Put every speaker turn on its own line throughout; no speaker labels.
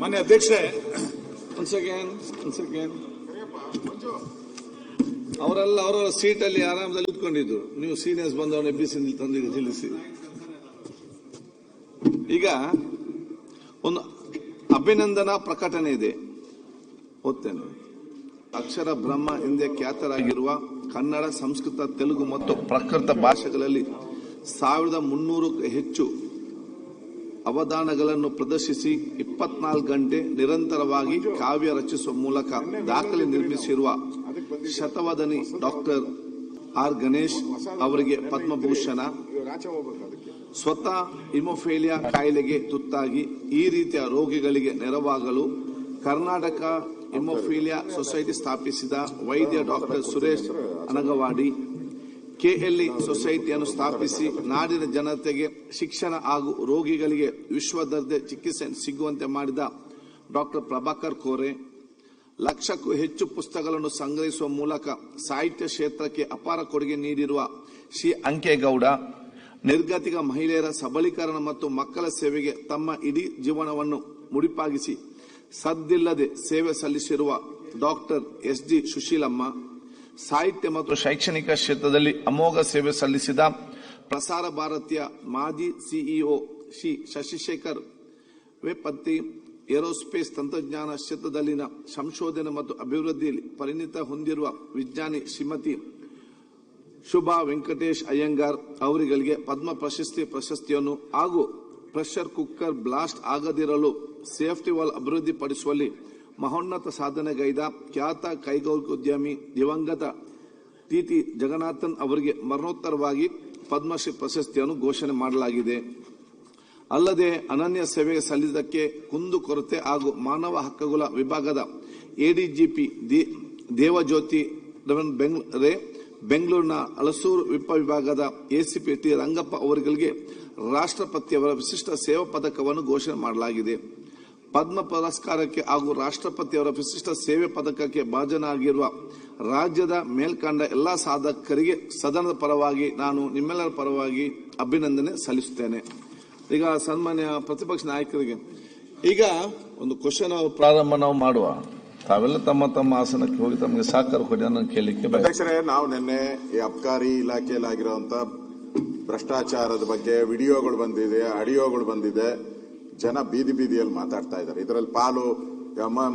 ಮಾನ್ಯ ಅಧ್ಯಕ್ಷರೇ,
ಒಂದ್ ಸೆಕೆಂಡ್ ಅವರೆಲ್ಲ ಅವರ ಸೀಟಲ್ಲಿ ಆರಾಮದಲ್ಲಿ ಕೂತ್ಕೊಂಡಿದ್ರು. ನೀವು ಸೀನಿಯರ್ಸ್ ಬಂದವನ್ನ ಎಬ್ಬಿಸಿ ತಂದಿದ್ದು ತಿಳಿಸಿ. ಈಗ ಒಂದು ಅಭಿನಂದನಾ ಪ್ರಕಟಣೆ ಇದೆ, ಓದ್ತೇನೆ. ಅಕ್ಷರ ಬ್ರಹ್ಮ ಎಂದೇ ಖ್ಯಾತರಾಗಿರುವ ಕನ್ನಡ, ಸಂಸ್ಕೃತ, ತೆಲುಗು ಮತ್ತು ಪ್ರಾಕೃತ ಭಾಷೆಗಳಲ್ಲಿ 1300ಕ್ಕೂ ಹೆಚ್ಚು ಅವಧಾನಗಳನ್ನು ಪ್ರದರ್ಶಿಸಿ 24 ಗಂಟೆ ನಿರಂತರವಾಗಿ ಕಾವ್ಯ ರಚಿಸುವ ಮೂಲಕ ದಾಖಲೆ ನಿರ್ಮಿಸಿರುವ ಶತವದನಿ ಡಾಕ್ಟರ್ ಆರ್ ಗಣೇಶ್ ಅವರಿಗೆ ಪದ್ಮಭೂಷಣ. ಸ್ವತಃ ಹಿಮೋಫೇಲಿಯಾ ಕಾಯಿಲೆಗೆ ತುತ್ತಾಗಿ ಈ ರೀತಿಯ ರೋಗಿಗಳಿಗೆ ನೆರವಾಗಲು ಕರ್ನಾಟಕ ಹಿಮೋಫೀಲಿಯಾ ಸೊಸೈಟಿ ಸ್ಥಾಪಿಸಿದ ವೈದ್ಯ ಡಾಕ್ಟರ್ ಸುರೇಶ್ ಅನಗವಾಡಿ ಕೆಎಲ್ಇ ಸೊಸೈಟಿಯನ್ನು ಸ್ಥಾಪಿಸಿ ನಾಡಿನ ಜನತೆಗೆ ಶಿಕ್ಷಣ ಹಾಗೂ ರೋಗಿಗಳಿಗೆ ವಿಶ್ವದರ್ಜೆ ಚಿಕಿತ್ಸೆ ಸಿಗುವಂತೆ ಮಾಡಿದ ಡಾಕ್ಟರ್ ಪ್ರಭಾಕರ್ ಕೋರೆ, ಲಕ್ಷಕ್ಕೂ ಹೆಚ್ಚು ಪುಸ್ತಕಗಳನ್ನು ಸಂಗ್ರಹಿಸುವ ಮೂಲಕ ಸಾಹಿತ್ಯ ಕ್ಷೇತ್ರಕ್ಕೆ ಅಪಾರ ಕೊಡುಗೆ ನೀಡಿರುವ ಶ್ರೀ ಅಂಕೇಗೌಡ, ನಿರ್ಗತಿಕ ಮಹಿಳೆಯರ ಸಬಲೀಕರಣ ಮತ್ತು ಮಕ್ಕಳ ಸೇವೆಗೆ ತಮ್ಮ ಇಡೀ ಜೀವನವನ್ನು ಮುಡಿಪಾಗಿಸಿ ಸದ್ದಿಲ್ಲದೆ ಸೇವೆ ಸಲ್ಲಿಸಿರುವ ಡಾಕ್ಟರ್ ಎಸ್.ಡಿ. ಸುಶೀಲಮ್ಮ, ಸಾಹಿತ್ಯ ಮತ್ತು ಶೈಕ್ಷಣಿಕ ಕ್ಷೇತ್ರದಲ್ಲಿ ಅಮೋಘ ಸೇವೆ ಸಲ್ಲಿಸಿದ ಪ್ರಸಾರ ಭಾರತಿಯ ಮಾಜಿ ಸಿಇಒ ಶ್ರೀ ಶಶಿಶೇಖರ್ ವೇಪತ್ತಿ, ಏರೋಸ್ಪೇಸ್ ತಂತ್ರಜ್ಞಾನ ಕ್ಷೇತ್ರದಲ್ಲಿನ ಸಂಶೋಧನೆ ಮತ್ತು ಅಭಿವೃದ್ಧಿಯಲ್ಲಿ ಪರಿಣಿತ ಹೊಂದಿರುವ ವಿಜ್ಞಾನಿ ಶ್ರೀಮತಿ ಶುಭಾ ವೆಂಕಟೇಶ್ ಅಯ್ಯಂಗಾರ್ ಅವರಿಗೆ ಪದ್ಮ ಪ್ರಶಸ್ತಿಯನ್ನು ಹಾಗೂ ಪ್ರೆಷರ್ ಕುಕ್ಕರ್ ಬ್ಲಾಸ್ಟ್ ಆಗದಿರಲು ಸೇಫ್ಟಿ ವಾಲ್ ಅಭಿವೃದ್ಧಿಪಡಿಸುವಲ್ಲಿ ಮಹೋನ್ನತ ಸಾಧನೆಗೈದ ಖ್ಯಾತ ಕೈಗಾರಿಕೋದ್ಯಮಿ ದಿವಂಗತ ಟಿ ಜಗನ್ನಾಥನ್ ಅವರಿಗೆ ಮರಣೋತ್ತರವಾಗಿ ಪದ್ಮಶ್ರೀ ಪ್ರಶಸ್ತಿಯನ್ನು ಘೋಷಣೆ ಮಾಡಲಾಗಿದೆ. ಅಲ್ಲದೆ ಅನನ್ಯ ಸೇವೆ ಸಲ್ಲಿಸಿದ್ದಕ್ಕೆ ಕುಂದುಕೊರತೆ ಹಾಗೂ ಮಾನವ ಹಕ್ಕುಗಳ ವಿಭಾಗದ ಎಡಿಜಿಪಿ ದೇವಜ್ಯೋತಿ ಬೆಂಗಳೂರಿನ ಹಲಸೂರು ವಿಭಾಗದ ಎಸಿಪಿ ಟಿ ರಂಗಪ್ಪ ಅವರಿಗೆ ರಾಷ್ಟ್ರಪತಿಯವರ ವಿಶಿಷ್ಟ ಸೇವಾ ಪದಕವನ್ನು ಘೋಷಣೆ ಮಾಡಲಾಗಿದೆ. ಪದ್ಮ ಪುರಸ್ಕಾರಕ್ಕೆ ಹಾಗೂ ರಾಷ್ಟ್ರಪತಿಯವರ ವಿಶಿಷ್ಟ ಸೇವೆ ಪದಕಕ್ಕೆ ಭಾಜನರಾಗಿರುವ ರಾಜ್ಯದ ಮೇಲ್ಕಂಡ ಎಲ್ಲಾ ಸಾಧಕರಿಗೆ ಸದನದ ಪರವಾಗಿ ನಾನು ನಿಮ್ಮೆಲ್ಲರ ಪರವಾಗಿ ಅಭಿನಂದನೆ ಸಲ್ಲಿಸುತ್ತೇನೆ. ಈಗ ಸನ್ಮಾನ್ಯ ಪ್ರತಿಪಕ್ಷ ನಾಯಕರಿಗೆ ಈಗ ಒಂದು ಕ್ವಶನ್ ಪ್ರಾರಂಭ ನಾವು ಮಾಡುವ. ತಾವೆಲ್ಲ ತಮ್ಮ ತಮ್ಮ ಆಸನಕ್ಕೆ ಹೋಗಿ ತಮಗೆ ಸಹಕಾರ ಕೊಡಿ ಅನ್ನೋ ಕೇಳಲಿಕ್ಕೆ.
ಅಧ್ಯಕ್ಷರೇ, ನಾವು ನಿನ್ನೆ ಈ ಅಬ್ಕಾರಿ ಇಲಾಖೆಯಲ್ಲಿ ಆಗಿರುವಂತ ಭ್ರಷ್ಟಾಚಾರದ ಬಗ್ಗೆ ವಿಡಿಯೋಗಳು ಬಂದಿದೆ, ಆಡಿಯೋಗಳು ಬಂದಿದೆ. ಜನ ಬೀದಿ ಬೀದಿಯಲ್ಲಿ ಮಾತಾಡ್ತಾ ಇದ್ದಾರೆ. ಇದರಲ್ಲಿ ಪಾಲು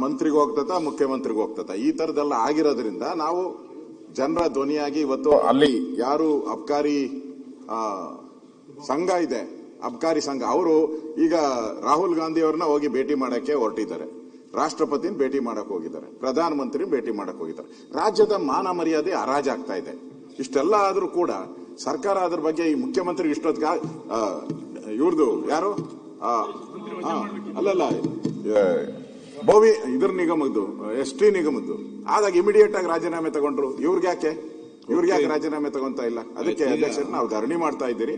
ಮಂತ್ರಿಗೂ ಹೋಗ್ತತ, ಮುಖ್ಯಮಂತ್ರಿಗೂ ಹೋಗ್ತತ. ಈ ತರದೆಲ್ಲ ಆಗಿರೋದ್ರಿಂದ ನಾವು ಜನರ ಧ್ವನಿಯಾಗಿ ಇವತ್ತು ಅಲ್ಲಿ ಯಾರು ಅಬ್ಕಾರಿ ಸಂಘ ಇದೆ, ಅಬ್ಕಾರಿ ಸಂಘ, ಅವರು ಈಗ ರಾಹುಲ್ ಗಾಂಧಿ ಅವ್ರನ್ನ ಹೋಗಿ ಭೇಟಿ ಮಾಡಕ್ಕೆ ಹೊರಟಿದ್ದಾರೆ. ರಾಷ್ಟ್ರಪತಿನ ಭೇಟಿ ಮಾಡಕ್ ಹೋಗಿದ್ದಾರೆ, ಪ್ರಧಾನಮಂತ್ರಿ ಭೇಟಿ ಮಾಡಕ್ ಹೋಗಿದ್ದಾರೆ. ರಾಜ್ಯದ ಮಾನ ಮರ್ಯಾದೆ ಹರಾಜಾಗ್ತಾ ಇದೆ. ಇಷ್ಟೆಲ್ಲ ಆದ್ರೂ ಕೂಡ ಸರ್ಕಾರ ಅದ್ರ ಬಗ್ಗೆ ಈ ಮುಖ್ಯಮಂತ್ರಿ ಇಷ್ಟೊತ್ತಿಗೆ ಇವ್ರದ್ದು ಯಾರು ಅಲ್ಲಲ್ಲ ಬೋವಿ ಇದ್ರ ನಿಗಮದ್ದು ST ನಿಗಮದ್ದು ಆದಾಗ ಇಮಿಡಿಯೇಟ್ ಆಗಿ ರಾಜೀನಾಮೆ ತಗೊಂಡ್ರು. ಇವ್ರಿಗೆ ಯಾಕೆ ರಾಜೀನಾಮೆ ತಗೊಂತಾ ಇಲ್ಲ? ಅದಕ್ಕೆ ಅಧ್ಯಕ್ಷರು ನಾವು ಧರಣಿ ಮಾಡ್ತಾ ಇದ್ದೀರಿ.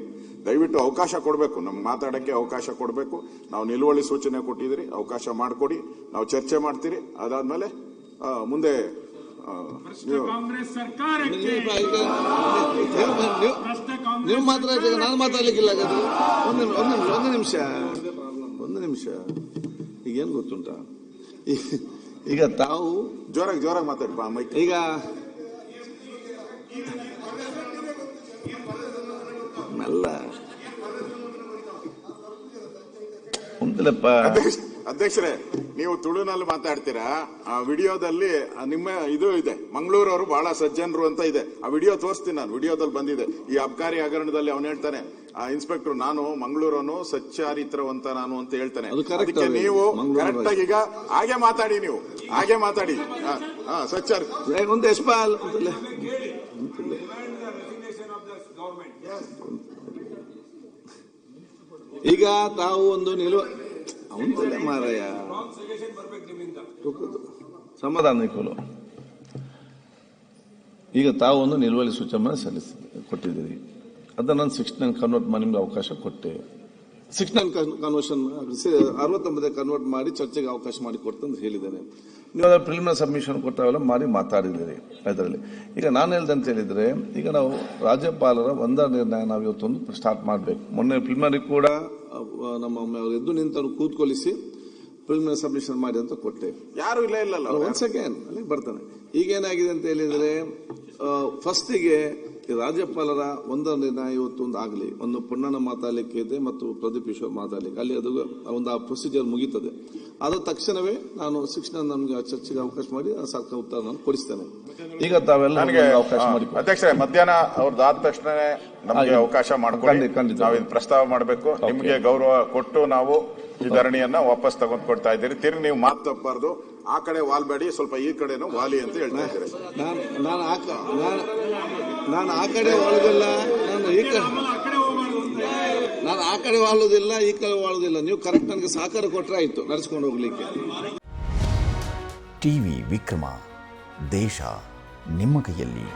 ದಯವಿಟ್ಟು ಅವಕಾಶ ಕೊಡಬೇಕು, ನಮ್ಗೆ ಮಾತಾಡಕ್ಕೆ ಅವಕಾಶ ಕೊಡಬೇಕು. ನಾವು ನಿಲುವಳಿ ಸೂಚನೆ ಕೊಟ್ಟಿದ್ದೀರಿ, ಅವಕಾಶ ಮಾಡಿಕೊಡಿ, ನಾವು ಚರ್ಚೆ ಮಾಡ್ತೀರಿ. ಅದಾದ್ಮೇಲೆ ಮುಂದೆ
ನೀವು ಮಾತಾಡ, ನಾನು ಮಾತಾಡ್ಲಿಕ್ಕಿಲ್ಲ. ಒಂದು ನಿಮಿಷ ಈಗೇನು ಗೊತ್ತುಂಟ, ಈಗ ತಾವು
ಜೋರಾಗಿ ಮಾತಾಡಿ.
ಈಗ ಮೆಲ್ಲ
ಅಧ್ಯಕ್ಷರೇ, ನೀವು ತುಳುನಲ್ಲಿ ಮಾತಾಡ್ತೀರಾ. ಆ ವಿಡಿಯೋದಲ್ಲಿ ನಿಮ್ಮ ಇದು ಇದೆ, ಮಂಗಳೂರವರು ಬಹಳ ಸಜ್ಜನರು ಅಂತ ಇದೆ. ಆ ವಿಡಿಯೋ ತೋರಿಸ್ತೀನಿ ನಾನು, ವಿಡಿಯೋದಲ್ಲಿ ಬಂದಿದೆ. ಈ ಅಬ್ಕಾರಿ ಹಗರಣದಲ್ಲಿ ಅವನು ಹೇಳ್ತಾನೆ, ಇನ್ಸ್ಪೆಕ್ಟರ್ ನಾನು ಮಂಗಳೂರನು ಸಚ್ಚಾರಿತ್ರವಂತ ನಾನು ಅಂತ ಹೇಳ್ತಾನೆ. ಅದಕ್ಕೆ ನೀವು ಕರೆಕ್ಟ್ ಆಗಿ ಈಗ ಹಾಗೆ ಮಾತಾಡಿ, ನೀವು ಹಾಗೆ ಮಾತಾಡಿ. ಸಚ್ಚಾರಿ
ಒಂದು ಯಶ್ಪಾಲ್ ಈಗ ತಾವು ಒಂದು ಅವಂತಲ್ಲ ಮಾರಾಯ ಸಮಾಧಾನ ಈಗ ತಾವು ಒಂದು ನಿಲುವಳಿ ಸೂಚನೆ ಕೊಟ್ಟಿದ್ದೀರಿ. ಅದನ್ನ ನಾನು 69 ಕನ್ವರ್ಟ್ ಮಾಡಿ ನಿಮ್ಗೆ ಅವಕಾಶ ಕೊಟ್ಟೆ. 69 ಕನ್ವರ್ಷನ್ 69 ಕನ್ವರ್ಟ್ ಮಾಡಿ ಚರ್ಚೆಗೆ ಅವಕಾಶ ಮಾಡಿ ಕೊಡ್ತಂತ ಹೇಳಿದ್ದೇನೆ. ನೀವು ಅದರ ಪ್ರಿಲಿಮಿನರಿ ಸಬ್ಮಿಷನ್ ಕೊಟ್ಟಾವೆಲ್ಲ ಮಾಡಿ ಮಾತಾಡಿದ್ದೀರಿ ಅದರಲ್ಲಿ. ಈಗ ನಾನು ಹೇಳ್ದಂತ ಹೇಳಿದ್ರೆ, ಈಗ ನಾವು ರಾಜ್ಯಪಾಲರ ಒಂದ ನಿರ್ಣಯ ನಾವು ಇವತ್ತೊಂದು ಸ್ಟಾರ್ಟ್ ಮಾಡಬೇಕು. ಮೊನ್ನೆ ಪ್ರಿಲಿಮಿನರಿ ಕೂಡ ನಮ್ಮ ಎದ್ದು ನಿಂತನ್ನು ಕೂತ್ಕೊಳಿಸಿ ಪ್ರಿಲಿಮಿನರಿ ಸಬ್ಮಿಷನ್ ಮಾಡಿ ಅಂತ ಕೊಟ್ಟೆ.
ಯಾರು ಇಲ್ಲ
ಒನ್ ಸೆಕೆಂಡ್ ಅಲ್ಲಿಗೆ ಬರ್ತಾನೆ. ಈಗೇನಾಗಿದೆ ಅಂತ ಹೇಳಿದ್ರೆ ಫಸ್ಟಿಗೆ ರಾಜ್ಯಪಾಲರ ಒಂದೊಂದು ನಿರ್ಣಯ ಇವತ್ತೊಂದು ಆಗಲಿ, ಒಂದು ಪುಣ್ಣನ ಮಾತಾಡಲಿಕ್ಕೆ ಇದೆ ಮತ್ತು ಪ್ರದೀಪ್ ಈಶ್ವರ್ ಮಾತಾಡಲಿಕ್ಕೆ ಅಲ್ಲಿ ಅದು ಒಂದು ಆ ಪ್ರೊಸೀಜರ್ ಮುಗೀತದೆ. ಅದ ತಕ್ಷಣವೇ ನಾನು ಶಿಕ್ಷಣ ನಮ್ಗೆ ಚರ್ಚೆಗೆ ಅವಕಾಶ ಮಾಡಿ ಸರ್ಕಾರ ಉತ್ತರ ನಾನು ಕೊಡಿಸ್ತೇನೆ. ಈಗ ತಾವೆಲ್ಲ ಅವಕಾಶ ಮಾಡಿ
ಅಧ್ಯಕ್ಷರೇ, ಮಧ್ಯಾಹ್ನ ಅವ್ರದ್ದಾದ ತಕ್ಷಣ ನಮಗೆ ಅವಕಾಶ ಮಾಡಿಕೊಳ್ಳಿ. ನಾವು ಇದು ಪ್ರಸ್ತಾವ ಮಾಡಬೇಕು. ನಿಮಗೆ ಗೌರವ ಕೊಟ್ಟು ನಾವು ಈ ಧರಣಿಯನ್ನ ವಾಪಸ್ ತಗೊಂಡ್ಕೊಡ್ತಾ ಇದ್ದೀರಿ. ತಿರುಗಿ ನೀವು ಮಾತು ತಪ್ಪಬಾರ್ದು. ಆ ಕಡೆ ವಾಲ್ಬೇಡಿ, ಸ್ವಲ್ಪ ಈ ಕಡೆನೂ ವಾಲಿ ಅಂತ ಹೇಳ್ತಾ ಇದ್ದೀರಿ.
ನಾನು ಆ ಕಡೆ ವಾಳುದಿಲ್ಲ, ನಾನು ಆ ಕಡೆ ವಾಳುದಿಲ್ಲ, ಈ ಕಡೆ ವಾಳುದಿಲ್ಲ. ನೀವು ಕರೆಕ್ಟ್ ನನಗೆ ಸಹಕಾರ ಕೊಟ್ಟರೆ ಆಯ್ತು ನಡೆಸ್ಕೊಂಡು ಹೋಗ್ಲಿಕ್ಕೆ.
ಟಿವಿ ವಿಕ್ರಮ, ದೇಶ ನಿಮ್ಮ ಕೈಯಲ್ಲಿ.